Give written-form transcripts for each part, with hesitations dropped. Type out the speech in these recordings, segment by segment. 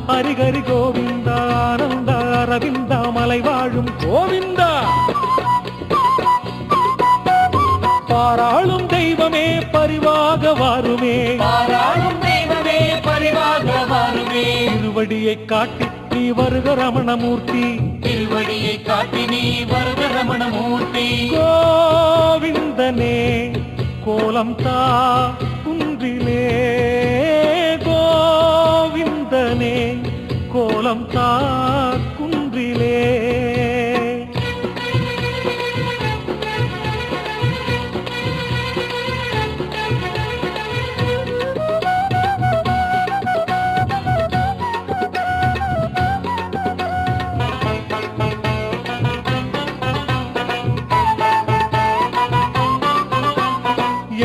ஹரிஹரி கோவிந்தா ஆனந்த அரவிந்தா மலை வாழும் கோவிந்தா. பாராளும் தெய்வமே பரிவாக வாருமே, பாராளும் தெய்வமே பரிவாக வாருமே. திருவடியை காட்டி நீ வருக ரமணமூர்த்தி, திருவடியை காட்டி நீ வருக ரமணமூர்த்தி. கோவிந்தனே கோலம் தா குன்றிலே, கோவிந்தனே கோலம் தா குன்றிலே.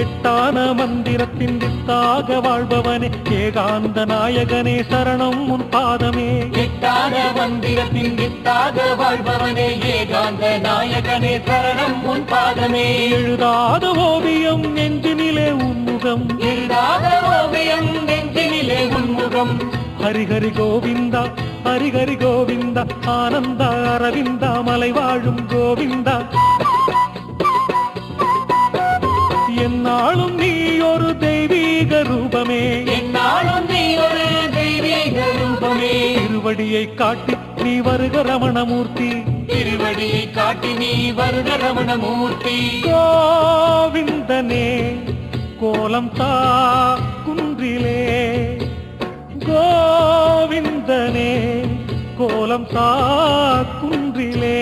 எட்டான மந்திரத்தின் வித்தாக வாழ்பவனே ஏகாந்த நாயகனே சரணம் உன் பாதமே. எட்டான மந்திரத்தின் வித்தாக வாழ்பவனே ஏகாந்த நாயகனே சரணம் உன் பாதமே. எழுதாத ஓவியம் நெஞ்சினிலே உன்முகம், எழுதாத ஓவியம் நெஞ்சினிலே உன்முகம். ஹரிஹரி கோவிந்தா ஹரிஹரி கோவிந்தா ஆனந்த அரவிந்தா மலை வாழும் கோவிந்தா. என்னாலும் நீ ஒரு தெய்வீக ரூபமே, என்னாலும் நீ ஒரு தெய்வீக ரூபமே. திருவடியை காட்டி நீ வருக ரமணமூர்த்தி, திருவடியை காட்டி நீ வருக ரமணமூர்த்தி. கோவிந்தனே கோலம் தா குன்றிலே, கோவிந்தனே கோலம் தா குன்றிலே.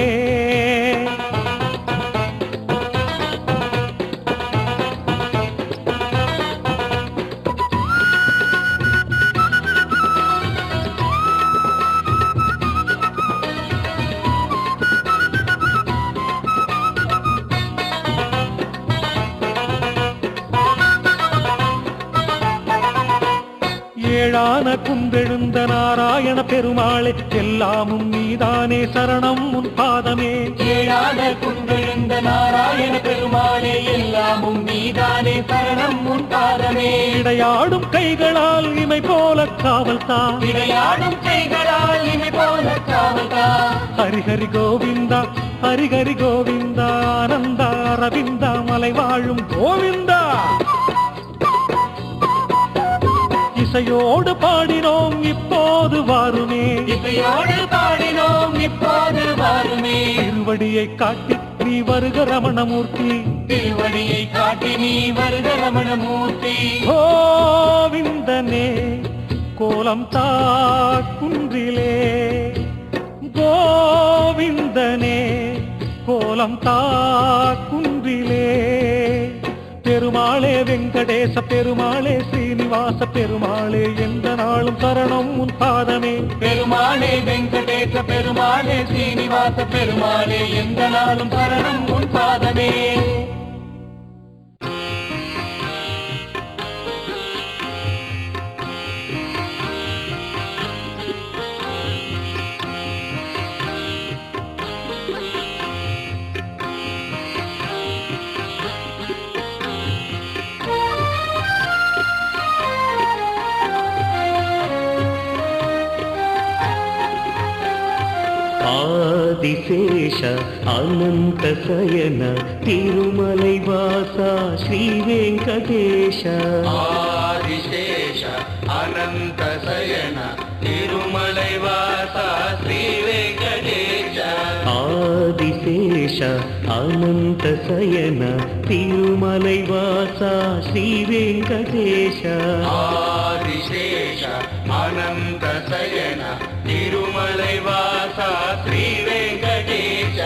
ஏழான குன்றெழுந்த நாராயண பெருமாளே எல்லாமும் நீதானே சரணம் உன் பாதமே. ஏழான குன்றெழுந்த நாராயண பெருமாளே எல்லாமும் நீதானே சரணம் உன் பாதமே. இடையாடும் கைகளால் இமை போல காவல் தா, இடையாடும் கைகளால் இமை போல காவல் தா. ஹரிஹரி கோவிந்தா ஹரிஹரி கோவிந்தா ஆனந்த அரவிந்தா மலை வாழும் கோவிந்தா. இசையோடு பாடினோம் இப்போது வாருமே, இசையோடு பாடினோம் இப்போது வாருமே. திருவடியை காட்டி நீ வருக ரமணமூர்த்தி, திருவடியை காட்டி நீ வருக ரமணமூர்த்தி. கோவிந்தனே கோலம் தா குன்றிலே, கோவிந்தனே கோலம் தா குன்றிலே. பெருமாளே வெங்கடேச பெருமாளே ஸ்ரீனிவாச பெருமாளே எந்த நாளும் சரணம் உன் பாதமே. பெருமாளே வெங்கடேச பெருமாளே ஸ்ரீனிவாச பெருமாளே எந்த நாளும் சரணம் உன் பாதமே. ஆதிசேஷ அனந்த சயன திருமலை வாசா ஸ்ரீ வெங்கடேஷ. ஆதிசேஷ அனந்த சயன திருமலை வாசா ஸ்ரீ வெங்கடேஷ. ஆதிசேஷ அனந்த சயன திருமலை வாசா ஸ்ரீ வெங்கடேஷ. ஆதிசேஷ அனந்த சயன திருமலை வாசா ஸ்ரீ வெங்கடேஷ.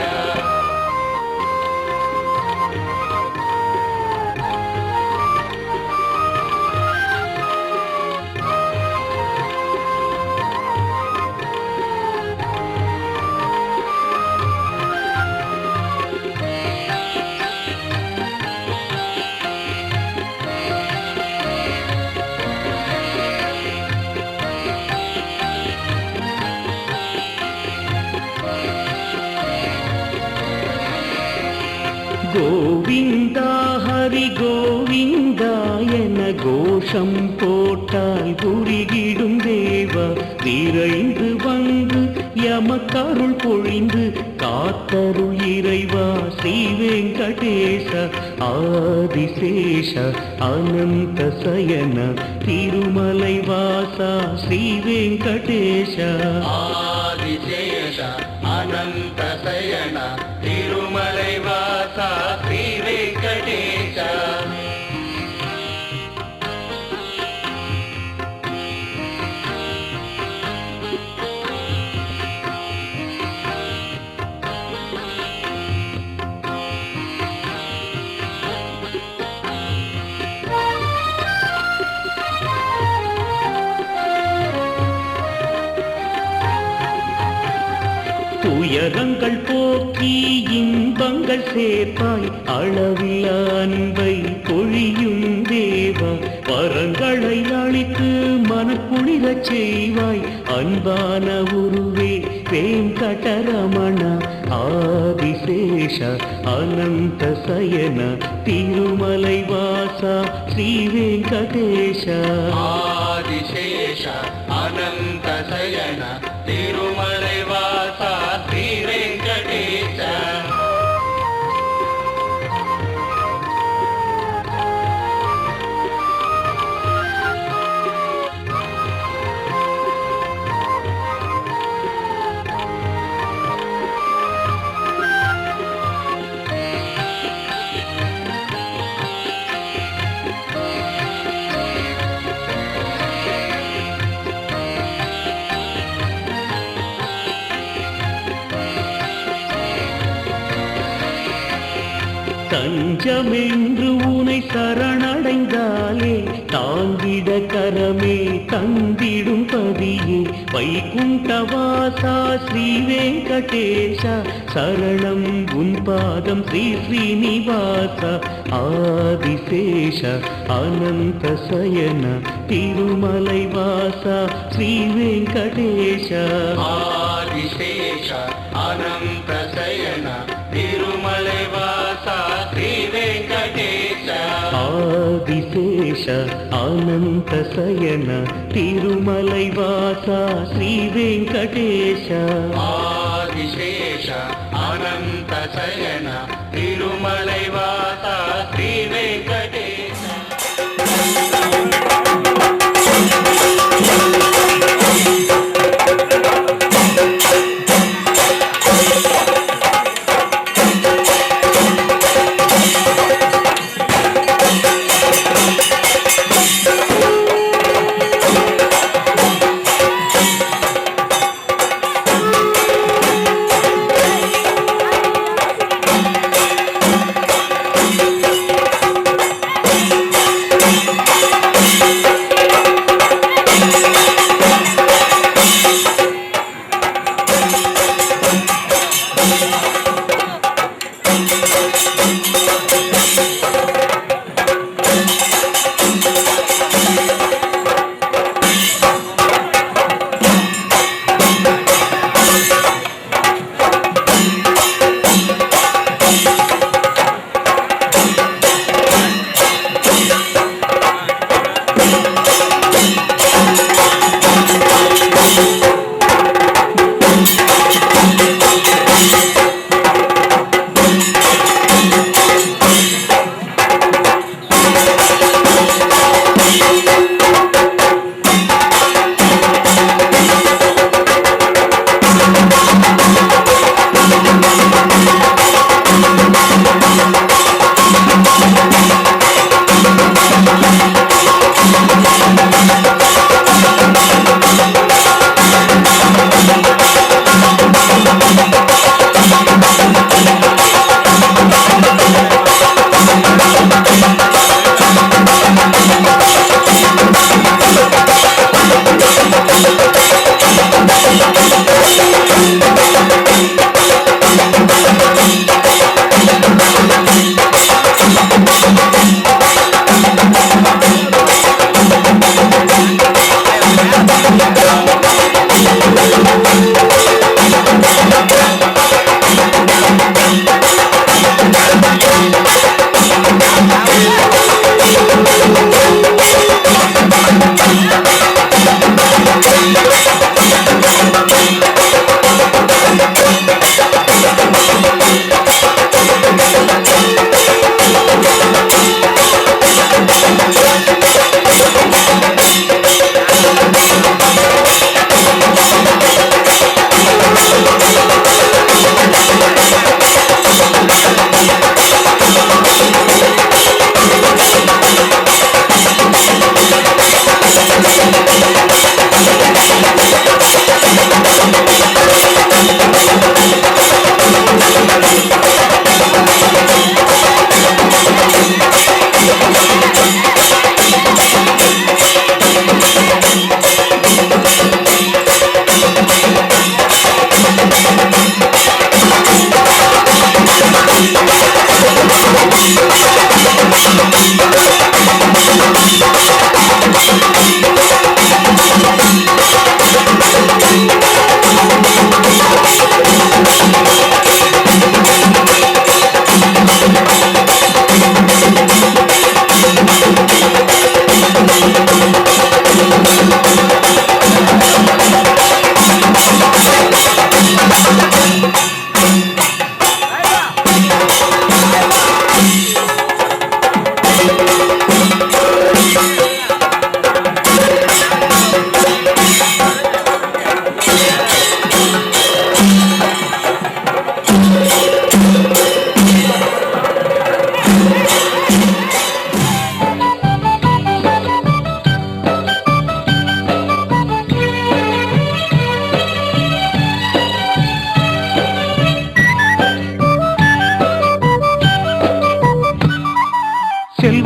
गोविंदा ஹரி கோவிந்தாயன கோஷம் போட்டால் புரிகிடும் தேவா விரைந்து வந்து யமக்கருள் பொழிந்து காத்தருள் இறைவா ஸ்ரீ வெங்கடேச ஆதிசேஷ அனந்த சயன திருமலை வாசா ஸ்ரீ வெங்கடேஷ ஆதிசேஷ அனந்த சயன திருமலை வாசா ஸ்ரீ வெங்கடேஷ துயரங்கள் போக்கி இன்பங்கள் சேர்ப்பாய் அளவில் அன்பை பொழியும் தேவா வரங்களை அளித்து மனக்குளிரச் செய்வாய் அன்பான உருவே வெங்கடரமண ஆதிசேஷ அனந்த சயன திருமலை வாசா ஸ்ரீ வெங்கடேஷ ஆதிசேஷ அனந்த சயன திருமலை வாசா ஸ்ரீ வெங்கடேஷ தஞ்சமென்று உனை சரணடைந்தாலே தாங்கிட கரமே தந்திடும் பதியே வைகுண்டவாசா ஸ்ரீ வெங்கடேஷ சரணம் உன் பாதம் ஸ்ரீ ஸ்ரீனிவாச ஆதிசேஷ அனந்த சயன திருமலை வாசா ஸ்ரீ வெங்கடேஷ ஆதிசேஷ அனந்த சயன திருமலை வாசா ஸ்ரீ வெங்கடேஷ ஆதிசேஷ அனந்த சயன திருமலை வாசா ஸ்ரீ வெங்கடேஷ ஆதிசேஷ அனந்த சயன திருமலை வாசா ஸ்ரீ வெங்கடேஷ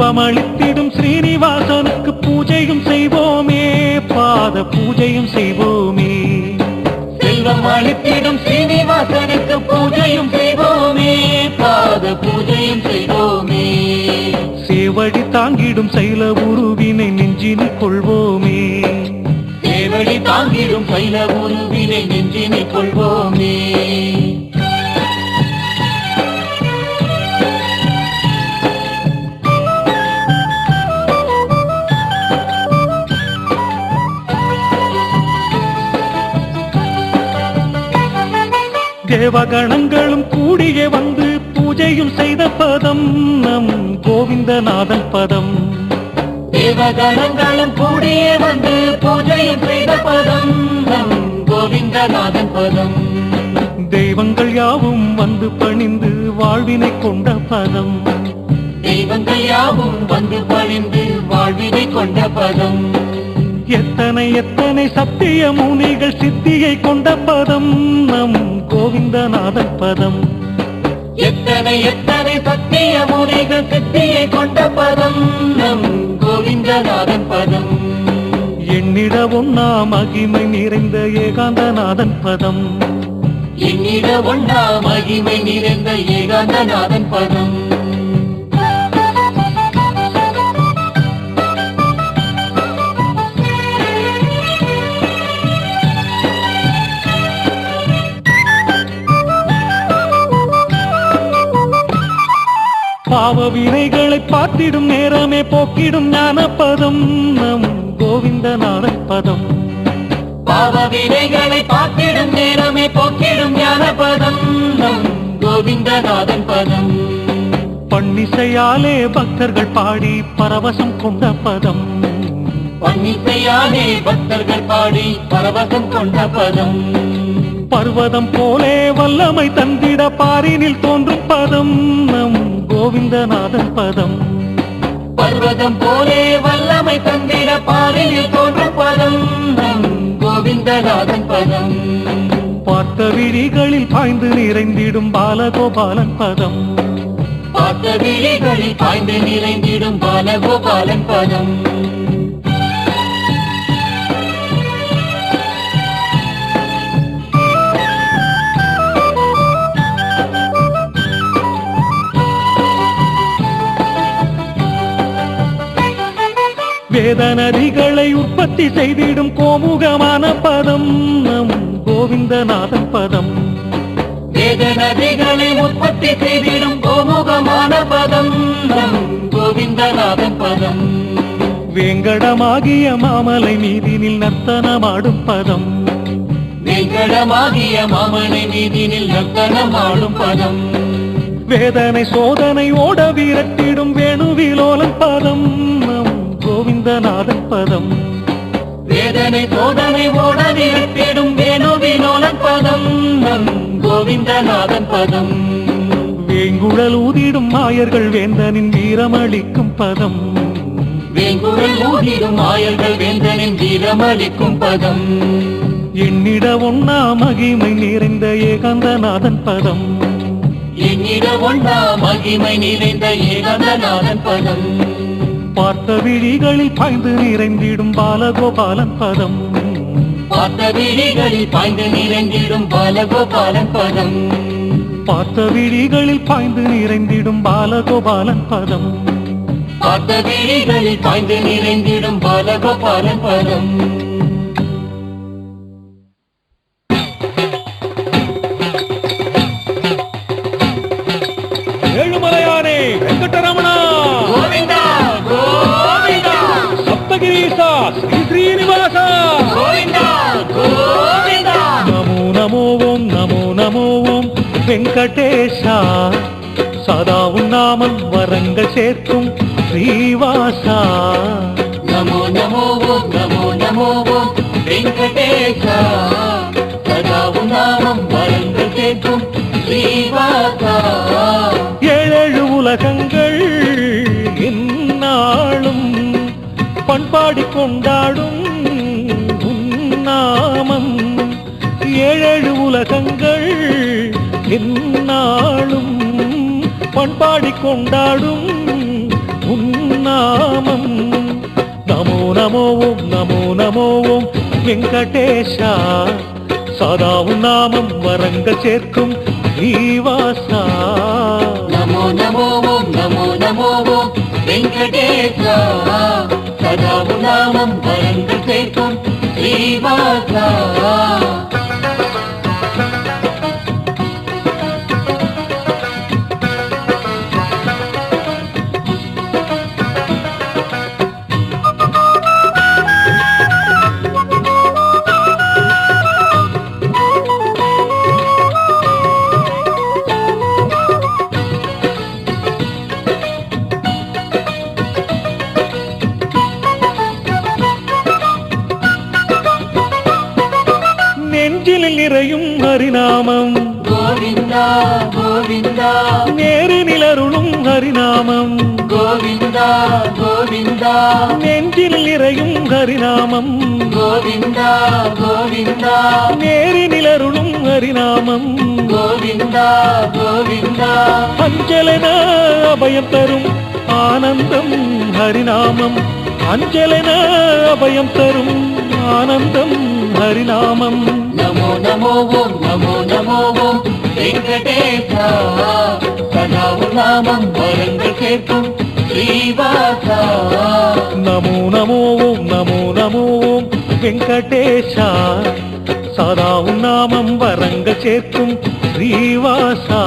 செல்வம் அளித்திடும் ஸ்ரீனிவாசனுக்கு பூஜையும் செய்வோமே, பாத பூஜையும் செய்வோமே. செல்வம் அளித்திடும் ஸ்ரீனிவாசனுக்கு பூஜையும் செய்வோமே, பாத பூஜையும் செய்வோமே. சேவடி தாங்கிடும் சைல உருவினை நெஞ்சினில் கொள்வோமே, சேவடி தாங்கிடும் சைல உருவினை நெஞ்சினில் கொள்வோமே. தேவகணங்களும் கூடியே வந்து பூஜையும் செய்த பதம் நம் கோவிந்தநாதன் பதம். தேவகணங்களும் கூடியே வந்து பூஜையும் செய்த பதம் நம் கோவிந்தநாதன் பதம். தெய்வங்கள் யாவும் வந்து பணிந்து வாழ்வினை கொண்ட பதம். தெய்வங்கள் யாவும் வந்து பணிந்து வாழ்வினை கொண்ட பதம். எத்தனை எத்தனை சத்திய முனிகள் சித்தியை கொண்ட பதம் நம் கோவிந்தநாதன் பதம். எத்தனை எத்தனை சத்திய முனிகள் சித்தியை கொண்ட பதம் நம் கோவிந்தநாதன் பதம். எண்ணிட ஒன்னா மகிமை நிறைந்த ஏகாந்தநாதன் பதம். எண்ணிட ஒன்னா மகிமை நிறைந்த ஏகாந்தநாதன் பதம். பாவ வினைகளை பார்த்திடும் நேரமே போக்கிடும் ஞான பதம் நம் கோவிந்தநாதன் பதம். பாவ வினைகளை பார்த்திடும் நேரமே போக்கிடும் ஞான பதம் நம் கோவிந்தநாதன் பதம். பன்னிசையாலே பக்தர்கள் பாடி பரவசம் கொண்ட பதம். பன்னிசையாலே பக்தர்கள் பாடி பரவசம் கொண்ட பதம். பர்வதம் போலே வல்லமை தந்திட பாரினில் தோன்றும் பதம் நம் கோவிந்தநாதன் பதம். பர்வதம் போலே வல்லமை தந்திட பாரினில் தோன்றும் பதம் நம் கோவிந்தநாதன் பதம். பார்த்த விழிகளில் பாய்ந்து நிறைந்திடும் பாலகோபாலன் பதம். பார்த்த விழிகளில் பாய்ந்து நிறைந்திடும் பாலகோபாலன் பதம். வேத நதிகளை உற்பத்தி செய்திடும் கோமுகமான பதம் நம் கோவிந்தநாதன் பதம். வேத நதிகளை உற்பத்தி செய்திடும் கோமுகமான பதம் நம் கோவிந்தநாதன் பதம். வேங்கடமாகிய மாமலை மீதினில் நர்த்தனமாடும் பதம். வேங்கடமாகிய மாமலை மீதினில் நர்த்தனமாடும் பதம். வேதனை சோதனை ஓட விரட்டிடும் வேணுவிலோலன் பதம் நம் கோவிந்தநாதன் பதம். வேதனை சோதனை ஓட விரட்டிடும் வேணுவிலோலன் பதம் நம் கோவிந்தநாதன் பதம். வேங்குழல் ஊதிடும் மாயர்கள் வேந்தனின் வீரமளிக்கும் பதம். வேங்குழல் ஊதிடும் மாயர்கள் வேந்தனின் வீரமளிக்கும் பதம். எண்ணிட ஒன்னா மகிமை நிறைந்த ஏகாந்தநாதன் பதம். எண்ணிட ஒன்னா மகிமை நிறைந்த ஏகாந்தநாதன் பதம். பார்த்த விழிகளில் பாய்ந்து நிறைந்திடும் பாலகோபாலன் பதம். பார்த்த விழிகளில் பாய்ந்து நிறைந்திடும் பாலகோபாலன் பதம். பார்த்த விழிகளில் பாய்ந்து நிறைந்திடும் பாலகோபாலன் பதம். பார்த்த விழிகளில் பாய்ந்து நிறைந்திடும் பாலகோபாலன் பதம். ஏழுமலையானே வெங்கடரமணா கோவிந்தா கோவிந்தா. சப்தகிரீசா ஸ்ரீ ஸ்ரீனிவாசா கோவிந்தா கோவிந்தா. நமோ நமோ ஓம் நமோ நமோ ஓம் வெங்கடேஷா. சதா உன்னாமம் வரங்கள் சேர்க்கும் ஸ்ரீவாசா. நமோ நமோ ஓம் நமோ நமோ ஓம் வெங்கடேஷா. சதா உன்னாமம் வரங்கள் சேர்க்கும் ஸ்ரீவாசா. ஏழேழு உலகங்கள் எந்நாளும் பண்பாடி கொண்டாடும் உன்னாமம். ஏழேழு உலகங்கள் எந்நாளும் பண்பாடி கொண்டாடும் உன்னாமம். నామం నమో నమో ఓం నమో నమో ఓం వెంకటేశ సదా నామం వరంగ చేర్க்கும் శ్రీవాస నమో నమో ఓం నమో నమో ఓం వెంకటేశ సదా నామం వరంగ చేర్க்கும் శ్రీవాస நெஞ்சில் நிறையும் ஹரிநாமம் கோவிந்தா கோவிந்தா நேரினில் அருளும் ஹரிநாமம் கோவிந்தா கோவிந்தா நெஞ்சில் நிறையும் ஹரிநாமம் கோவிந்தா கோவிந்தா நேரினில் அருளும் ஹரிநாமம் கோவிந்தா கோவிந்தா அஞ்சலென அபயம் தரும் ஆனந்தம் ஹரிநாமம் அஞ்சலென அபயம் தரும் ஆனந்தம் ஹரிநாமம் நமோ நமோ ஓம் நமோ நமோ ஓம் வெங்கடேச சதா நாமம் வரங்கள் சேர்க்கும் ஸ்ரீவாசா நமோ நமோ ஓம் நமோ நமோ ஓம் வெங்கடேஷ சதா நாமம் வரங்க சேர்க்கும் ஸ்ரீவாசா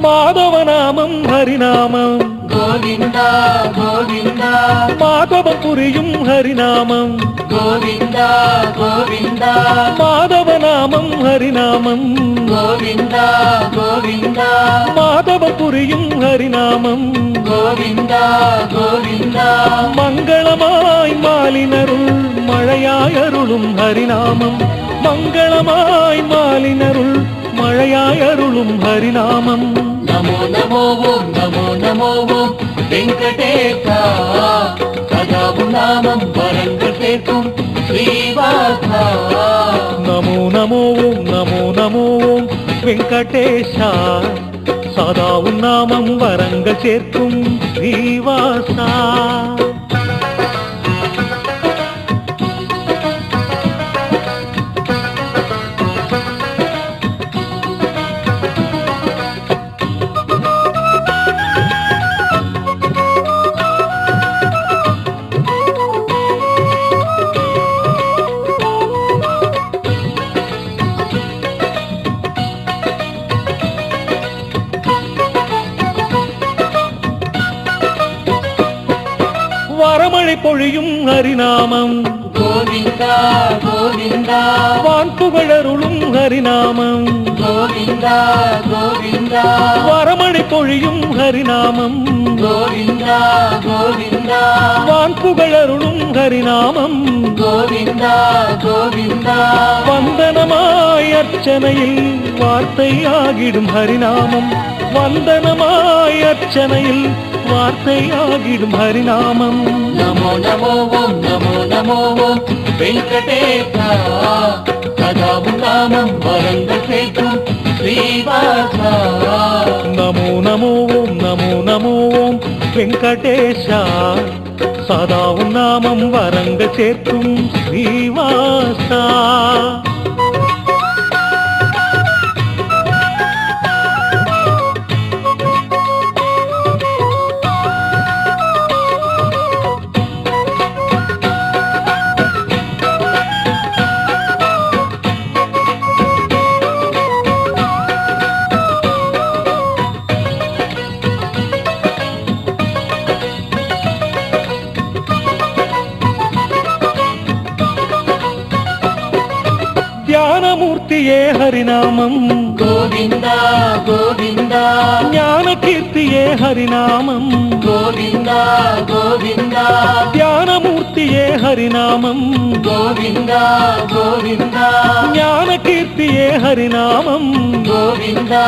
மாதவநாமம் ஹரிநாமம் கோவிந்தா கோவிந்தா மாதவம் புரியும் ஹரிநாமம் கோவிந்தா கோவிந்தா மாதவநாமம் ஹரிநாமம் கோவிந்தா கோவிந்தா மாதவம் புரியும் ஹரிநாமம் கோவிந்தா கோவிந்தா மங்களமாய் மாலினருள் மழையாய் அருளும் ஹரிநாமம் மங்களமாய் மாலினருள் மழையாய் அருளும் ஹரிநாமம் நமோ நமோ ஓம் நமோ நமோ ஓம் வெங்கடேச சதா நாமம் வரங்கள் சேர்க்கும் ஸ்ரீவாசா நமோ நமோ ஓம் நமோ நமோ ஓம் வெங்கடேஷ சதா நாமம் வரங்க சேர்க்கும் ஸ்ரீவாசா வரமழை பொழியும் ஹரிநாமம் கோவிந்தா கோவிந்தா வான்புகழருளும் ஹரிநாமம் கோவிந்தா கோவிந்தா வரமழை பொழியும் ஹரிநாமம் கோவிந்தா கோவிந்தா வான்புகழருளும் ஹரிநாமம் கோவிந்தா கோவிந்தா வந்தனமாய் அர்ச்சனையில் வார்த்தையாகிடும் ஹரிநாமம் வந்தனமாய் அர்ச்சனையில் வார்த்தையாகிடும் ஹரிநாமம் நமோ நமோ ஓம் நமோ நமோ ஓம் வெங்கடேச சதா நாமம் வரங்கள் சேர்க்கும் ஸ்ரீவாசா நமோ நமோ ஓம் நமோ நமோ ஓம் வெங்கடேஷ சதா நாமம் வரங்க சேர்க்கும் ஸ்ரீவாசா ஞானமூர்த்தியே ஹரிநாமம் கோவிந்தா கோவிந்தா ஞான கீர்த்தியே ஹரிநாமம் கோவிந்தா கோவிந்தா தியானமூர்த்தியே ஹரிநாமம் கோவிந்தா கோவிந்தா ஞான கீர்த்தியே ஹரிநாமம் கோவிந்தா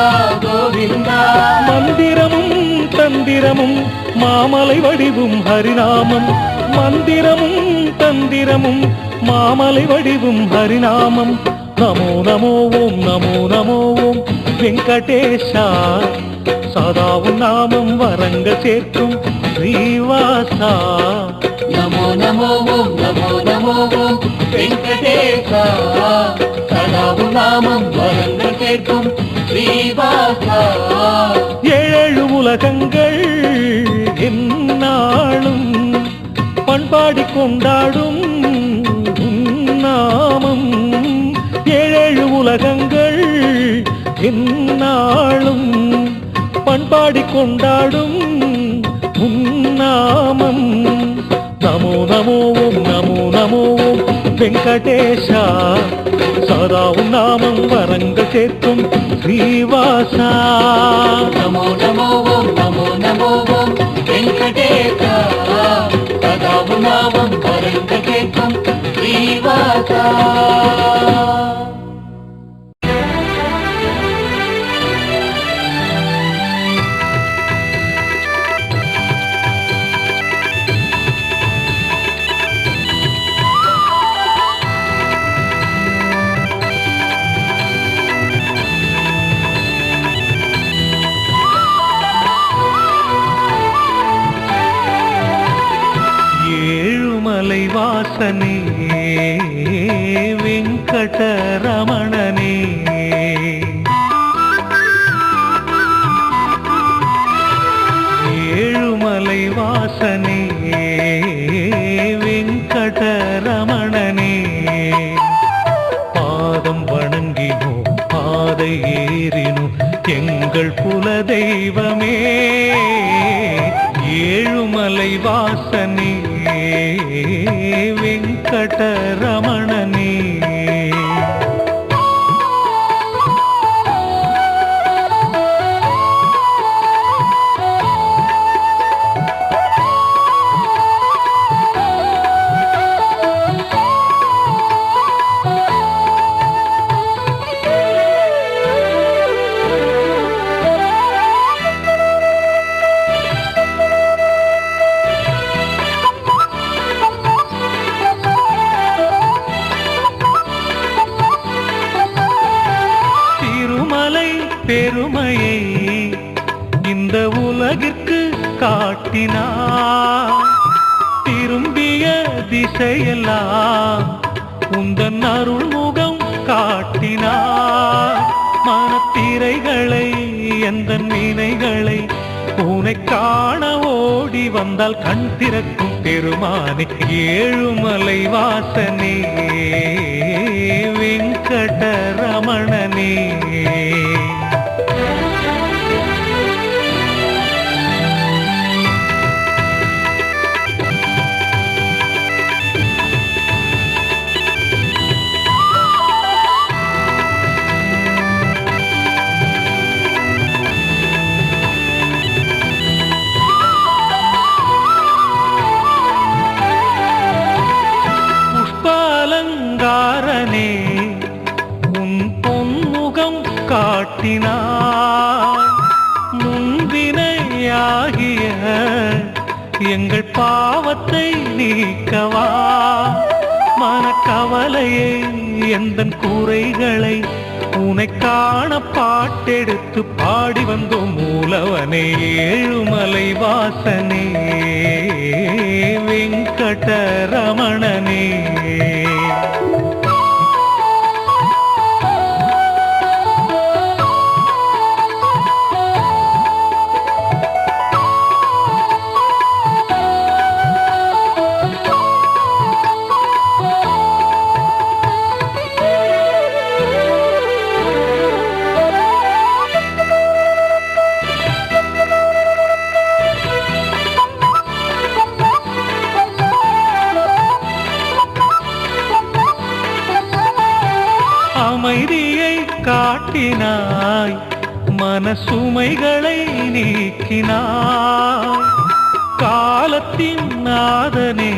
கோவிந்தா மந்திரமும் தந்திரமும் மாமலை வடிவும் ஹரிநாமம் மந்திரமும் தந்திரமும் மாமலை வடிவும் ஹரிநாமம் நமோ நமோ ஓம் நமோ நமோ ஓம் வெங்கடேஷா சதாவும் நாமம் வரங்க சேர்க்கும் ஸ்ரீவாசா நமோ நமோ ஓம் நமோ நமோ ஓம் வெங்கடேசா சதாவு நாமம் வரங்கள் கேட்கும் ஸ்ரீவாசா ஏழு உலகங்கள் எந்நாளும் பண்பாடி கொண்டாடும் நாமம் ஏழு உலகங்கள் எந்நாளும் பண்பாடி கொண்டாடும் நாமம் நமோ நமோ ஓம் நமோ நமோ ஓம் வெங்கடேஷா சதா நாமம் வரங்கள் சேர்க்கும் ஸ்ரீவாசா நமோ நமோ ஓம் நமோ நமோ ஓம் வெங்கடேசா சதாவு நாமம் வரங்கள் கேட்கும் ஸ்ரீவாசா வாசனே வெங்கடரமணனே ஏழுமலை வாசனே வெங்கடரமணனே பாதம் வணங்கினோம் பாதை ஏறினோம் எங்கள் குலதெய்வமே ஏழுமலை வாசனே வெங்கடரமணனே பெருமையை இந்த உலகிற்கு காட்டினார் திரும்பிய திசையெல்லாம் உந்தன் அருள்முகம் காட்டினார் மனத்திரைகளை எந்த வினைகளை உனை காண ஓடி வந்தால் கண் திறக்கும் பெருமானே ஏழுமலை வாசனே வெங்கடரமணனே புஷ்பாலங்காரனே உன் பொன்முகம் காட்டினாய் முன்வினையாகிய எங்கள் பாவத்தை நீக்கவா மனக்கவலையை எந்தன் குறைகளை உனை காண பாட்டெடுத்து பாடி வந்தோம் மூலவனே ஏழுமலை வாசனே வெங்கடரமணனே அமைதியை காட்டினாய், மனசுமைகளை நீக்கினாய். காலத்தின் நாதனே,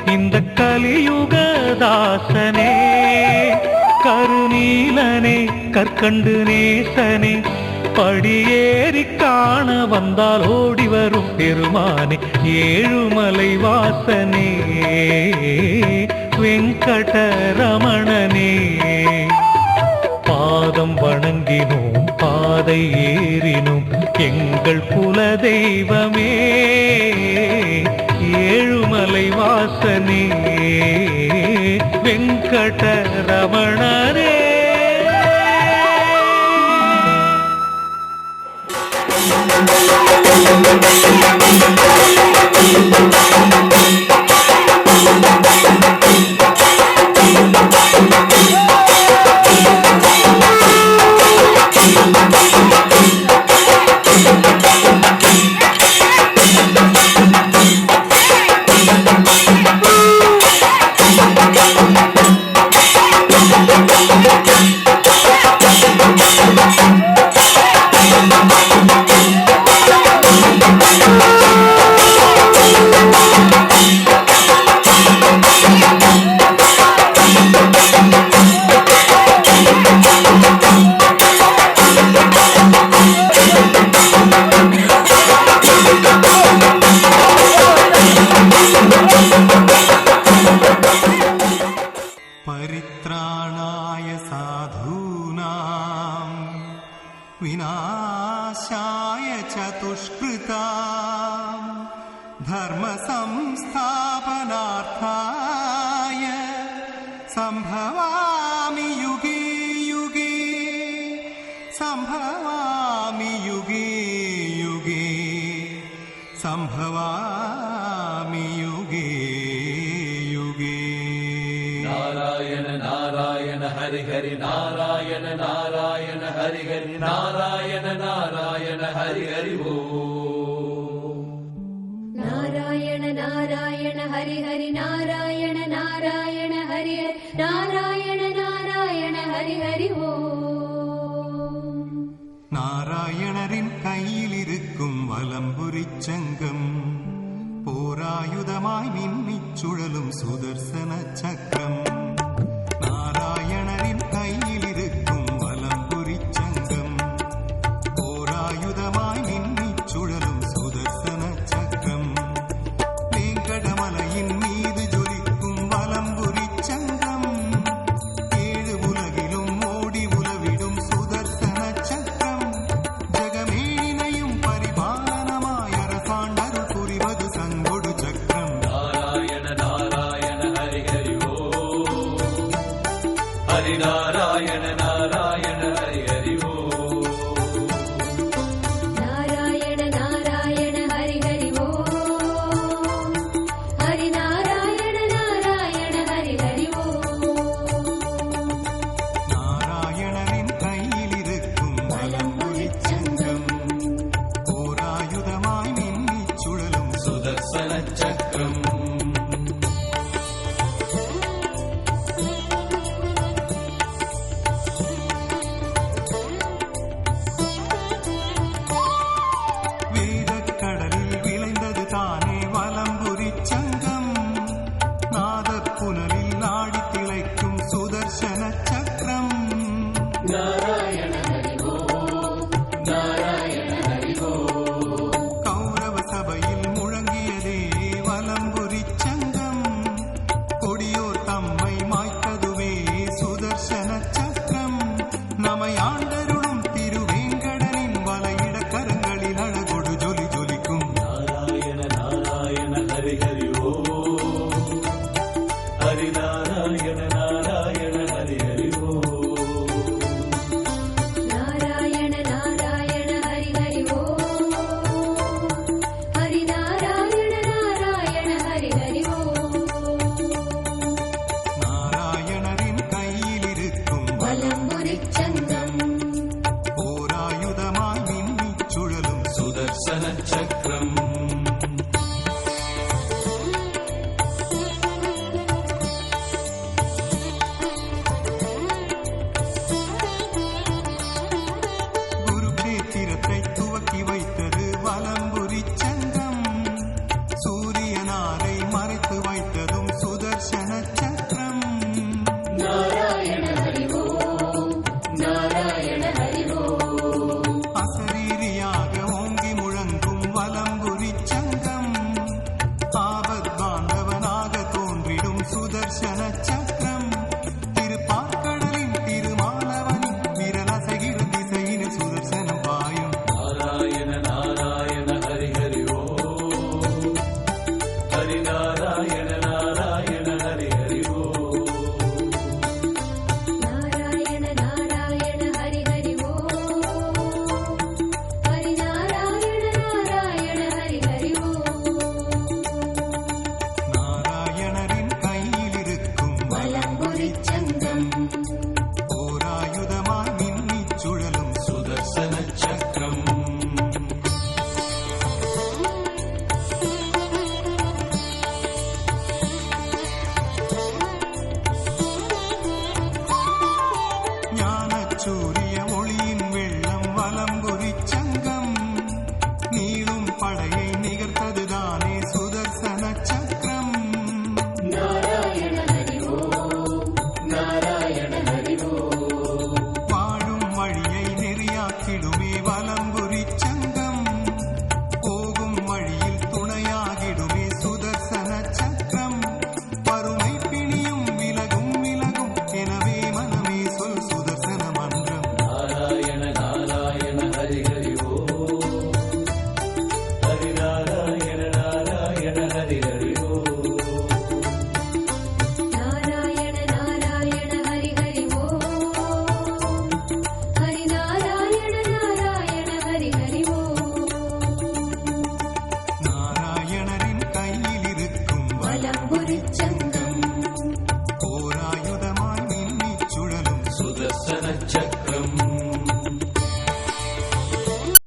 இந்த கலியுக தாசனே, கருநீலனே, கற்கண்டு நேசனே, படியேறி காண வந்தால் ஓடி வரும் பெருமானே, ஏழுமலை வாசனே, வெங்கடரமணனே. பாதம் வணங்கினோம், பாதை ஏறினோம், எங்கள் குல தெய்வமே, ஏழுமலை வாசனே, வெங்கடரமணனே. परित्राणाय साधूनां विनाशाय च दुष्कृतां धर्मसंस्थापनार्थाय सम्भवामि युगे युगे, सम्भवामि युगे युगे, सम्भवामि युगे युगे. नारायण नारायण हरि हरि नारायण नारायण हरि हरि नारायण नारायण हरि हरि ओ. नारायण नारायण हरि हरि नारायण नारायण हरि हरि नारायण नारायण हरि हरि ओ. நாராயணரின் கையில் இருக்கும் வலம்புரிச் சங்கம், போராயுதமாய் மின்னிச் சுழலும் சுதர்சன சக்கரம். நாராயணரின் கையில் இருக்கும் வலம்புரிச் சங்கம், போராயுதமாய் மின்னிச் சுழலும் சுதர்சன சக்கரம். வேங்கடமலையின் மீது ஜொலிக்கும் வலம்புரிச் சங்கம், ஏழு உலகிலும் ஓடி உலவிடும் சுதர்சன சக்கரம். ஜகமேனினையும் பரிபாலனமாய் அரசாண்டருள் புரிவது சங்கொடு சக்கரம். नारायण नारायण हरि हरि ओ. हरि नारायण नारायण हरि हरि ओ. नारायण नारायण हरि हरि ओ. हरि नारायण नारायण हरि हरि ओ. நாராயணரின் கையில் இருக்கும் வலம்புரிச் சங்கம், போராயுதமாய் மின்னிச் சுழலும் सुदर्शन चक्रम. வேதக்கடலில் விளைந்தது தானே வலம்புரிச் சங்கம், நாதப்புனலில் ஆடித் திளைக்கும் சுதர்சன சக்கரம். नारायण हरि ओ. नारायण हरि ओ. கௌரவ சபையில் முழங்கியதே வலம்புரிச் சங்கம், கொடியோர் தம்மை மாய்த்ததுவே சுதர்சன சக்கரம். நம்மை ஆண்டருளும் திருவேங்கடனின் வலையிட கரங்களில் அழகொடு ஜொலி ஜொலிக்கும். नारायण नारायण हरि हरि ओ. हरि नारायण नारायण हरि हरि ओ. சனச்ச